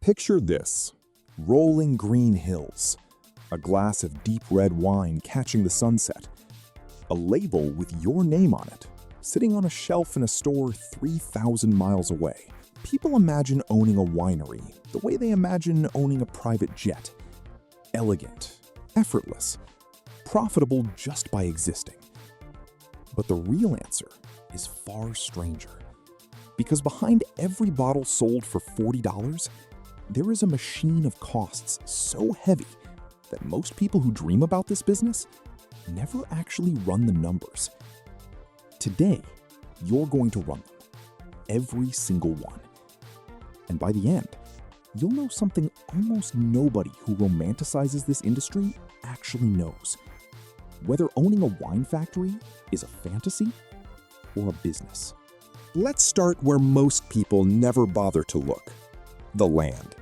Picture this: rolling green hills, a glass of deep red wine catching the sunset, a label with your name on it, sitting on a shelf in a store 3,000 miles away. People imagine owning a winery the way they imagine owning a private jet. Elegant, effortless, profitable just by existing. But the real answer is far stranger. Because behind every bottle sold for $40, there is a machine of costs so heavy that most people who dream about this business never actually run the numbers. Today, you're going to run them, every single one. And by the end, you'll know something almost nobody who romanticizes this industry actually knows: whether owning a wine factory is a fantasy or a business. Let's start where most people never bother to look: the land.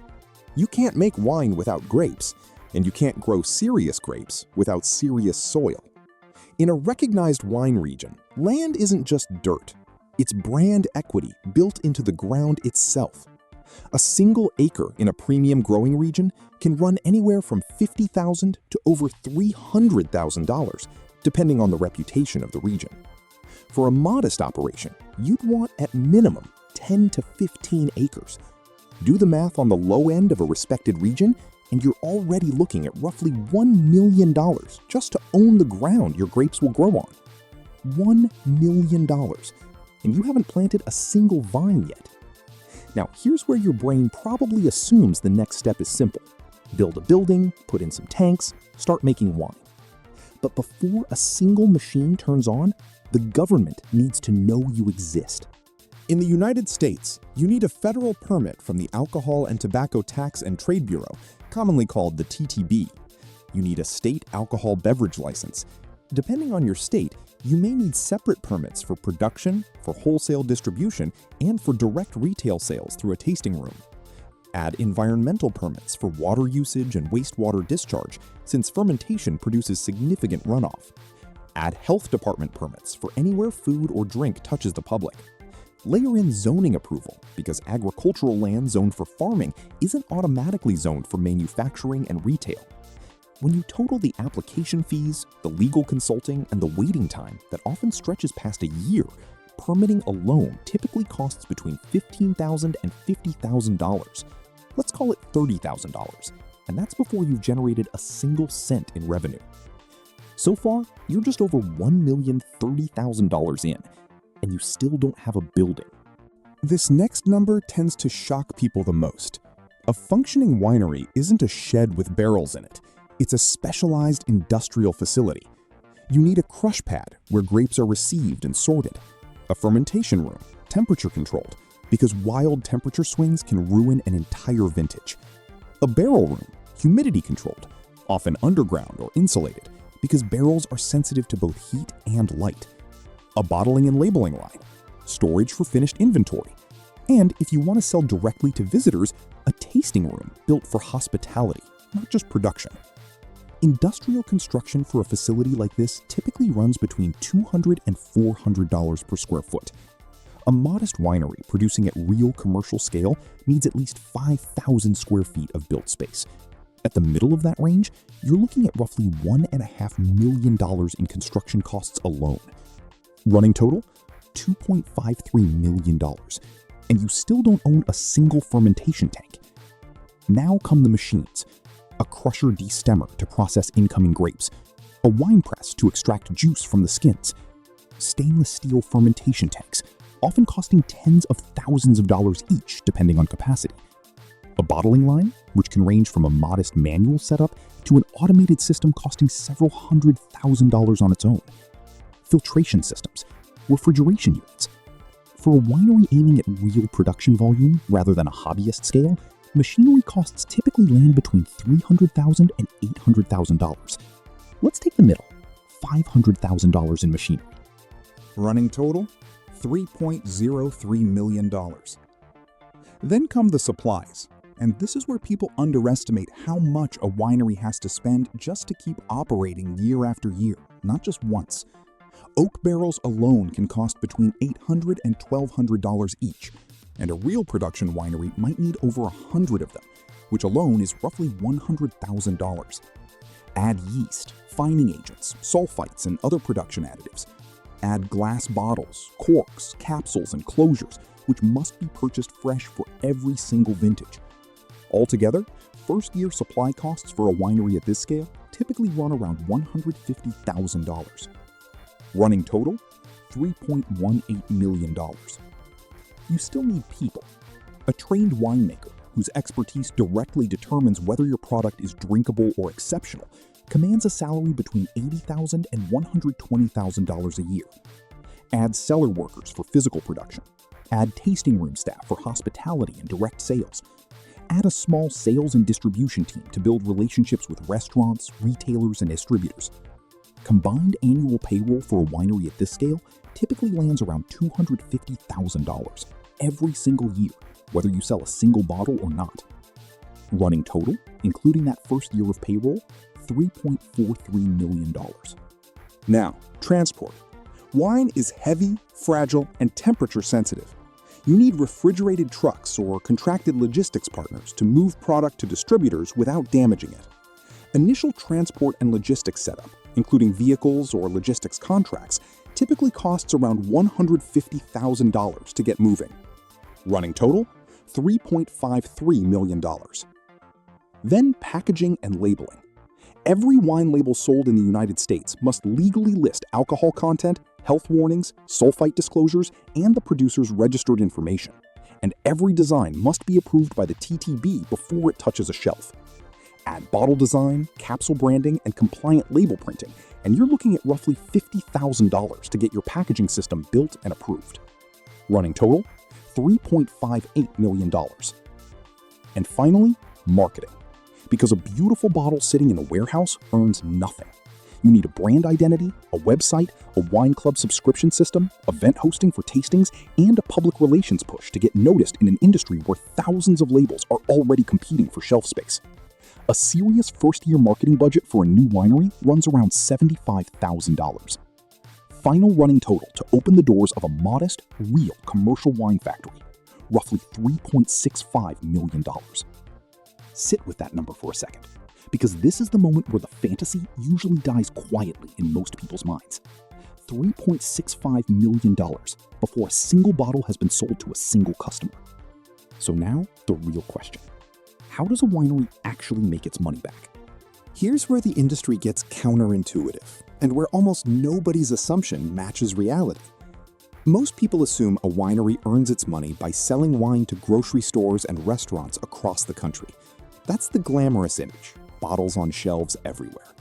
You can't make wine without grapes, and you can't grow serious grapes without serious soil. In a recognized wine region, land isn't just dirt. It's brand equity built into the ground itself. A single acre in a premium growing region can run anywhere from $50,000 to over $300,000, depending on the reputation of the region. For a modest operation, you'd want at minimum 10 to 15 acres. Do the math on the low end of a respected region, and you're already looking at roughly $1 million just to own the ground your grapes will grow on. $1 million. And you haven't planted a single vine yet. Now, here's where your brain probably assumes the next step is simple: build a building, put in some tanks, start making wine. But before a single machine turns on, the government needs to know you exist. In the United States, you need a federal permit from the Alcohol and Tobacco Tax and Trade Bureau, commonly called the TTB. You need a state alcohol beverage license. Depending on your state, you may need separate permits for production, for wholesale distribution, and for direct retail sales through a tasting room. Add environmental permits for water usage and wastewater discharge, since fermentation produces significant runoff. Add health department permits for anywhere food or drink touches the public. Layer in zoning approval, because agricultural land zoned for farming isn't automatically zoned for manufacturing and retail. When you total the application fees, the legal consulting, and the waiting time that often stretches past a year, permitting alone typically costs between $15,000 and $50,000. Let's call it $30,000, and that's before you've generated a single cent in revenue. So far, you're just over $1,030,000 in, and you still don't have a building. This next number tends to shock people the most. A functioning winery isn't a shed with barrels in it. It's a specialized industrial facility. You need a crush pad where grapes are received and sorted, a fermentation room, temperature controlled, because wild temperature swings can ruin an entire vintage, a barrel room, humidity controlled, often underground or insulated, because barrels are sensitive to both heat and light, a bottling and labeling line, storage for finished inventory, and if you want to sell directly to visitors, a tasting room built for hospitality, not just production. Industrial construction for a facility like this typically runs between $200 and $400 per square foot. A modest winery producing at real commercial scale needs at least 5,000 square feet of built space. At the middle of that range, you're looking at roughly $1.5 million in construction costs alone. Running total, $2.53 million. And you still don't own a single fermentation tank. Now come the machines. A crusher destemmer to process incoming grapes, a wine press to extract juice from the skins, stainless steel fermentation tanks, often costing tens of thousands of dollars each depending on capacity, a bottling line, which can range from a modest manual setup to an automated system costing several $100,000 on its own, filtration systems, refrigeration units. For a winery aiming at real production volume rather than a hobbyist scale, machinery costs typically land between $300,000 and $800,000. Let's take the middle, $500,000 in machinery. Running total, $3.03 million. Then come the supplies, and this is where people underestimate how much a winery has to spend just to keep operating year after year, not just once. Oak barrels alone can cost between $800 and $1,200 each. and a real production winery might need over 100 of them, which alone is roughly $100,000. Add yeast, fining agents, sulfites, and other production additives. Add glass bottles, corks, capsules, and closures, which must be purchased fresh for every single vintage. Altogether, first-year supply costs for a winery at this scale typically run around $150,000. Running total, $3.18 million. You still need people. A trained winemaker, whose expertise directly determines whether your product is drinkable or exceptional, commands a salary between $80,000 and $120,000 a year. Add cellar workers for physical production. Add tasting room staff for hospitality and direct sales. Add a small sales and distribution team to build relationships with restaurants, retailers, and distributors. Combined annual payroll for a winery at this scale typically lands around $250,000 every single year, whether you sell a single bottle or not. Running total, including that first year of payroll, $3.43 million. Now, transport. Wine is heavy, fragile, and temperature sensitive. You need refrigerated trucks or contracted logistics partners to move product to distributors without damaging it. Initial transport and logistics setup, including vehicles or logistics contracts, typically costs around $150,000 to get moving. Running total, $3.53 million. Then packaging and labeling. Every wine label sold in the United States must legally list alcohol content, health warnings, sulfite disclosures, and the producer's registered information. And every design must be approved by the TTB before it touches a shelf. Add bottle design, capsule branding, and compliant label printing, and you're looking at roughly $50,000 to get your packaging system built and approved. Running total, $3.58 million. And finally, marketing. Because a beautiful bottle sitting in a warehouse earns nothing. You need a brand identity, a website, a wine club subscription system, event hosting for tastings, and a public relations push to get noticed in an industry where thousands of labels are already competing for shelf space. A serious first-year marketing budget for a new winery runs around $75,000. Final running total to open the doors of a modest, real commercial wine factory, roughly $3.65 million. Sit with that number for a second, because this is the moment where the fantasy usually dies quietly in most people's minds. $3.65 million before a single bottle has been sold to a single customer. So now, the real question. How does a winery actually make its money back? Here's where the industry gets counterintuitive, and where almost nobody's assumption matches reality. Most people assume a winery earns its money by selling wine to grocery stores and restaurants across the country. That's the glamorous image, bottles on shelves everywhere.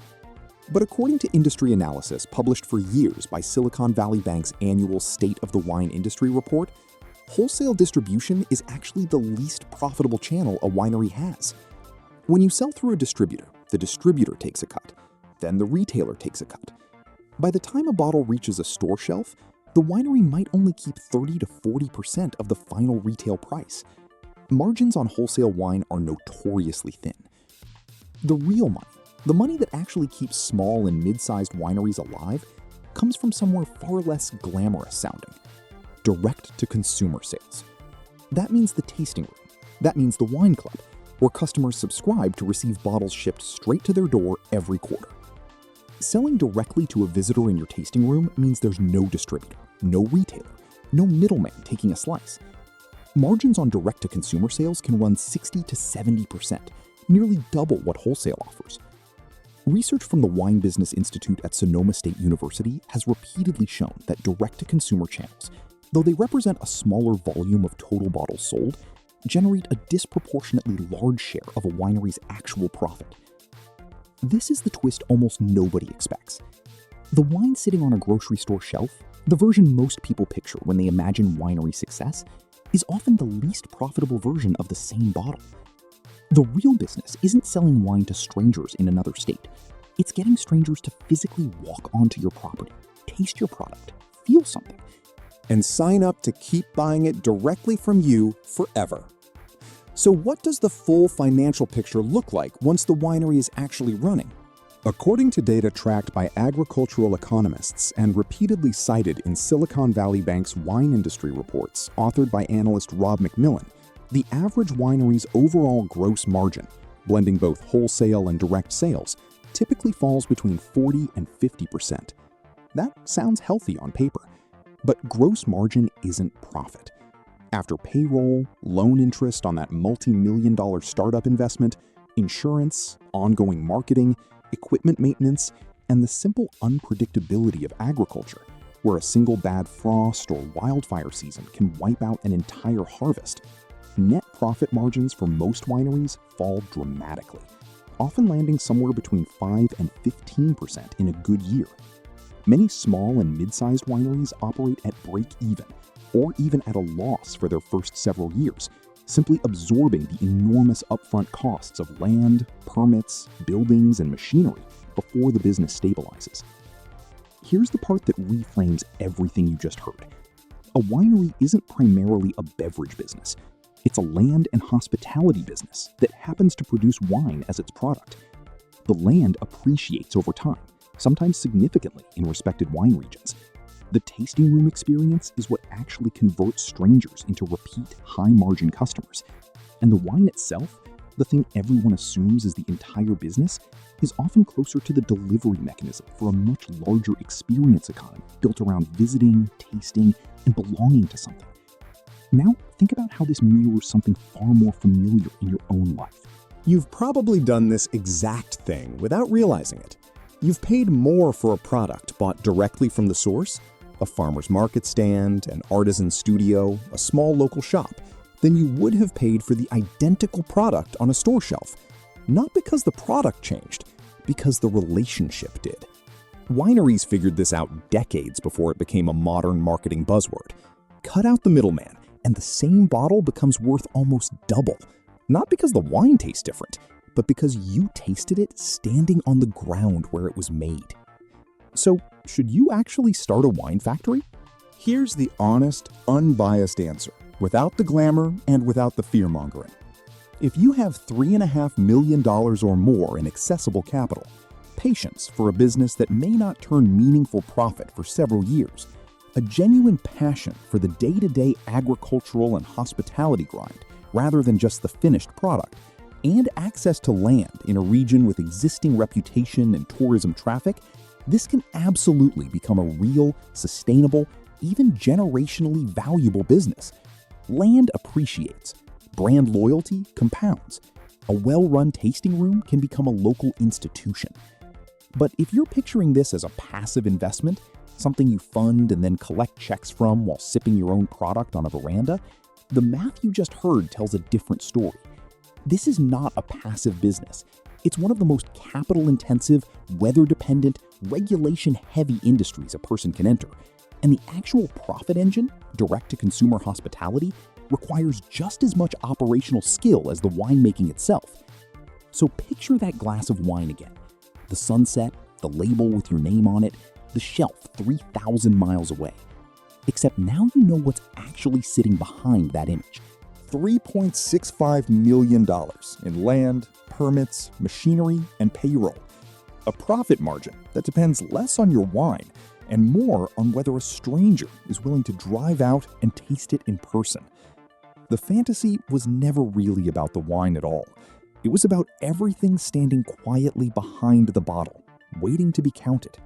But according to industry analysis published for years by Silicon Valley Bank's annual State of the Wine Industry report, wholesale distribution is actually the least profitable channel a winery has. When you sell through a distributor, the distributor takes a cut, then the retailer takes a cut. By the time a bottle reaches a store shelf, the winery might only keep 30 to 40% of the final retail price. Margins on wholesale wine are notoriously thin. The real money, the money that actually keeps small and mid-sized wineries alive, comes from somewhere far less glamorous sounding: direct-to-consumer sales. That means the tasting room. That means the wine club, where customers subscribe to receive bottles shipped straight to their door every quarter. Selling directly to a visitor in your tasting room means there's no distributor, no retailer, no middleman taking a slice. Margins on direct-to-consumer sales can run 60 to 70%, nearly double what wholesale offers. Research from the Wine Business Institute at Sonoma State University has repeatedly shown that direct-to-consumer channels, though they represent a smaller volume of total bottles sold, generate a disproportionately large share of a winery's actual profit. This is the twist almost nobody expects. The wine sitting on a grocery store shelf, the version most people picture when they imagine winery success, is often the least profitable version of the same bottle. The real business isn't selling wine to strangers in another state. It's getting strangers to physically walk onto your property, taste your product, feel something, and sign up to keep buying it directly from you forever. So what does the full financial picture look like once the winery is actually running? According to data tracked by agricultural economists and repeatedly cited in Silicon Valley Bank's wine industry reports, authored by analyst Rob McMillan, the average winery's overall gross margin, blending both wholesale and direct sales, typically falls between 40 and 50%. That sounds healthy on paper, but gross margin isn't profit. After payroll, loan interest on that multi-million-dollar startup investment, insurance, ongoing marketing, equipment maintenance, and the simple unpredictability of agriculture, where a single bad frost or wildfire season can wipe out an entire harvest, net profit margins for most wineries fall dramatically, often landing somewhere between 5 and 15% in a good year. Many small and mid-sized wineries operate at break-even, or even at a loss for their first several years, simply absorbing the enormous upfront costs of land, permits, buildings, and machinery before the business stabilizes. Here's the part that reframes everything you just heard. A winery isn't primarily a beverage business. It's a land and hospitality business that happens to produce wine as its product. The land appreciates over time, sometimes significantly in respected wine regions. The tasting room experience is what actually converts strangers into repeat, high-margin customers. And the wine itself, the thing everyone assumes is the entire business, is often closer to the delivery mechanism for a much larger experience economy built around visiting, tasting, and belonging to something. Now, think about how this mirrors something far more familiar in your own life. You've probably done this exact thing without realizing it. You've paid more for a product bought directly from the source, a farmer's market stand, an artisan studio, a small local shop, than you would have paid for the identical product on a store shelf. Not because the product changed, because the relationship did. Wineries figured this out decades before it became a modern marketing buzzword. Cut out the middleman, and the same bottle becomes worth almost double. Not because the wine tastes different, but because you tasted it standing on the ground where it was made. So, should you actually start a wine factory? Here's the honest, unbiased answer, without the glamour and without the fear-mongering. If you have $3.5 million or more in accessible capital, patience for a business that may not turn meaningful profit for several years, a genuine passion for the day-to-day agricultural and hospitality grind rather than just the finished product, and access to land in a region with existing reputation and tourism traffic, this can absolutely become a real, sustainable, even generationally valuable business. Land appreciates. Brand loyalty compounds. A well-run tasting room can become a local institution. But if you're picturing this as a passive investment, something you fund and then collect checks from while sipping your own product on a veranda, the math you just heard tells a different story. This is not a passive business. It's one of the most capital-intensive, weather-dependent, regulation-heavy industries a person can enter. And the actual profit engine, direct-to-consumer hospitality, requires just as much operational skill as the winemaking itself. So picture that glass of wine again. The sunset, the label with your name on it, the shelf 3,000 miles away. Except now you know what's actually sitting behind that image. $3.65 million in land, permits, machinery, and payroll. A profit margin that depends less on your wine and more on whether a stranger is willing to drive out and taste it in person. The fantasy was never really about the wine at all. It was about everything standing quietly behind the bottle, waiting to be counted.